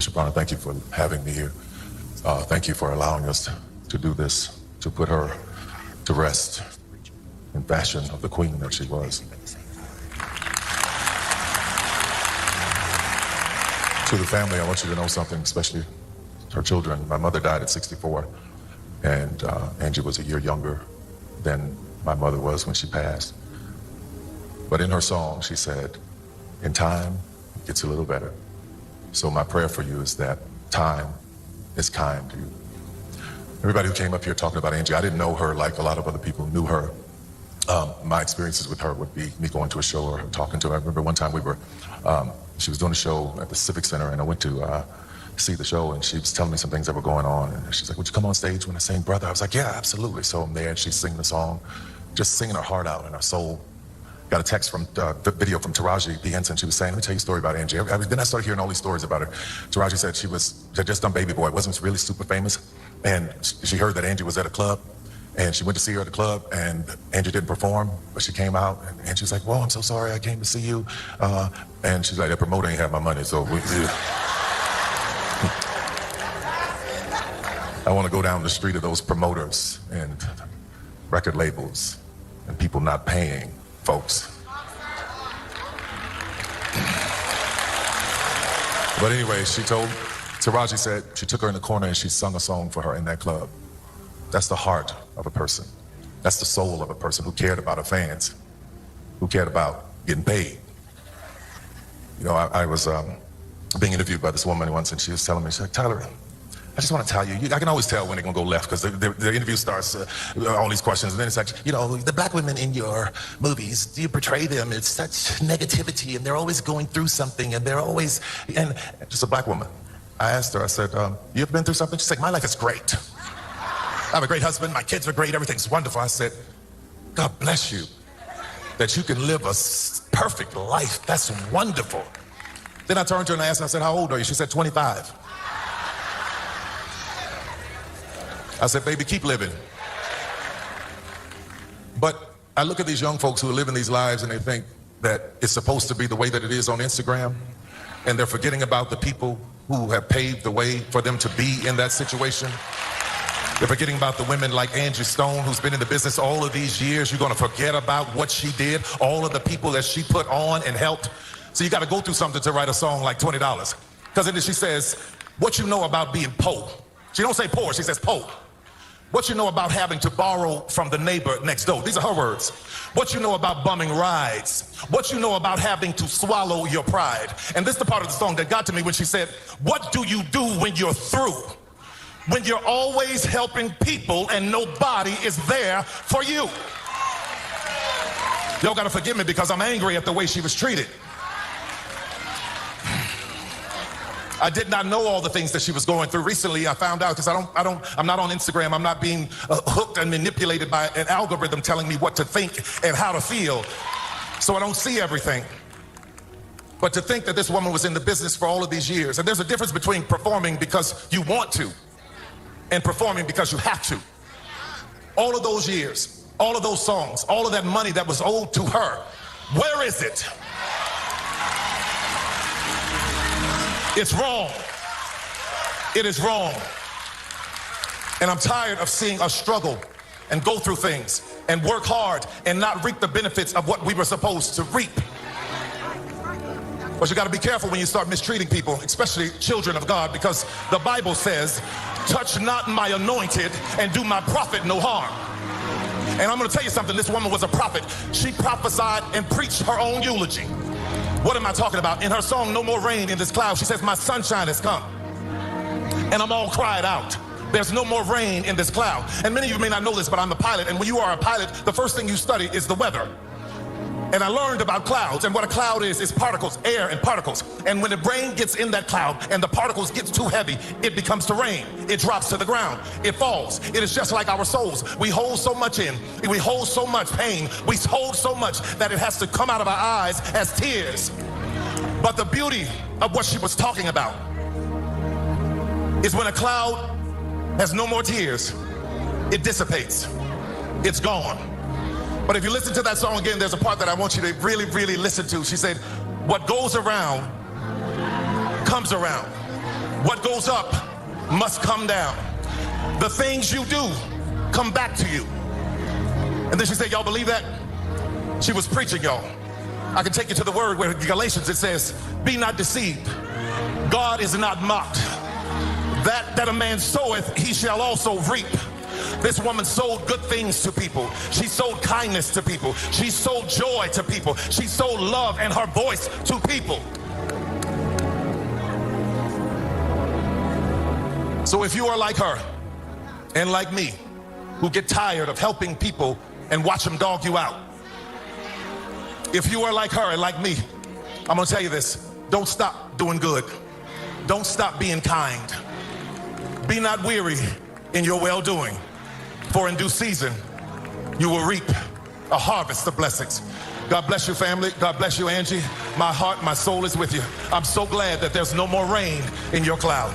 Shabrona, thank you for having me here. Thank you for allowing us to do this, to put her to rest in fashion of the queen that she was. To the family, I want you to know something, especially her children. My mother died at 64, and Angie was a year younger than my mother was when she passed. But in her song, she said, in time, it gets a little better. So my prayer for you is that time is kind to you. Everybody who came up here talking about Angie, I didn't know her like a lot of other people knew her. My experiences with her would be me going to a show or talking to her. I remember one time she was doing a show at the Civic Center, and I went to see the show, and she was telling me some things that were going on, and she's like, would you come on stage when I sing Brother? I was like, yeah, absolutely. So I'm there, and she's singing the song, just singing her heart out and her soul. Got a text from the video from Taraji P. Henson. She was saying, let me tell you a story about Angie. Then I started hearing all these stories about her. Taraji said she had just done Baby Boy. It wasn't really super famous. And she heard that Angie was at a club, and she went to see her at the club, and Angie didn't perform, but she came out, and Angie was like, well, I'm so sorry I came to see you. And she's like, that promoter ain't have my money, so I want to go down the street of those promoters and record labels and people not paying folks. But anyway, Taraji said she took her in the corner and she sung a song for her in that club. That's the heart of a person. That's the soul of a person who cared about her fans, who cared about getting paid. You know, I was being interviewed by this woman once, and she was telling me, she's like, Tyler, I just want to tell you, I can always tell when they're going to go left, because the interview starts, all these questions, and then it's like, you know, the black women in your movies, do you portray them? It's such negativity, and they're always going through something, and they're always, and just a black woman. I asked her, I said, you ever been through something? She's like, my life is great. I have a great husband, my kids are great, everything's wonderful. I said, God bless you, that you can live a perfect life. That's wonderful. Then I turned to her and I asked her, I said, how old are you? She said, 25. I said, baby, keep living. But I look at these young folks who are living these lives and they think that it's supposed to be the way that it is on Instagram, and they're forgetting about the people who have paved the way for them to be in that situation. They're forgetting about the women like Angie Stone, who's been in the business all of these years. You're gonna forget about what she did, all of the people that she put on and helped. So you gotta go through something to write a song like $20. Because then she says, what you know about being poor. She don't say poor, she says poor. What you know about having to borrow from the neighbor next door. These are her words. What you know about bumming rides. What you know about having to swallow your pride. And this is the part of the song that got to me when she said, what do you do when you're through? When you're always helping people and nobody is there for you. Y'all gotta forgive me because I'm angry at the way she was treated. I did not know all the things that she was going through. Recently, I found out, because I'm not on Instagram. I'm not being hooked and manipulated by an algorithm telling me what to think and how to feel. So I don't see everything. But to think that this woman was in the business for all of these years, and there's a difference between performing because you want to and performing because you have to. All of those years, all of those songs, all of that money that was owed to her, where is it? It's wrong. It is wrong. And I'm tired of seeing us struggle and go through things and work hard and not reap the benefits of what we were supposed to reap. But you got to be careful when you start mistreating people, especially children of God, because the Bible says, touch not my anointed and do my prophet no harm. And I'm going to tell you something. This woman was a prophet. She prophesied and preached her own eulogy. What am I talking about? In her song, No More Rain in This Cloud, she says, my sunshine has come. And I'm all cried out. There's no more rain in this cloud. And many of you may not know this, but I'm a pilot. And when you are a pilot, the first thing you study is the weather. And I learned about clouds, and what a cloud is particles, air and particles. And when the rain gets in that cloud and the particles get too heavy, it becomes to rain. It drops to the ground. It falls. It is just like our souls. We hold so much in. We hold so much pain. We hold so much that it has to come out of our eyes as tears. But the beauty of what she was talking about is when a cloud has no more tears, it dissipates. It's gone. But if you listen to that song again, there's a part that I want you to really, really listen to. She said, what goes around comes around. What goes up must come down. The things you do come back to you. And then she said, y'all believe that? She was preaching, y'all. I can take you to the word where in Galatians it says, be not deceived. God is not mocked. That a man soweth, he shall also reap. This woman sold good things to people. She sold kindness to people. She sold joy to people. She sold love and her voice to people. So if you are like her and like me, who get tired of helping people and watch them dog you out, if you are like her and like me, I'm gonna tell you this: don't stop doing good. Don't stop being kind. Be not weary in your well-doing, for in due season you will reap a harvest of blessings. God bless you, family. God bless you, Angie. My heart, my soul is with you. I'm so glad that there's no more rain in your cloud.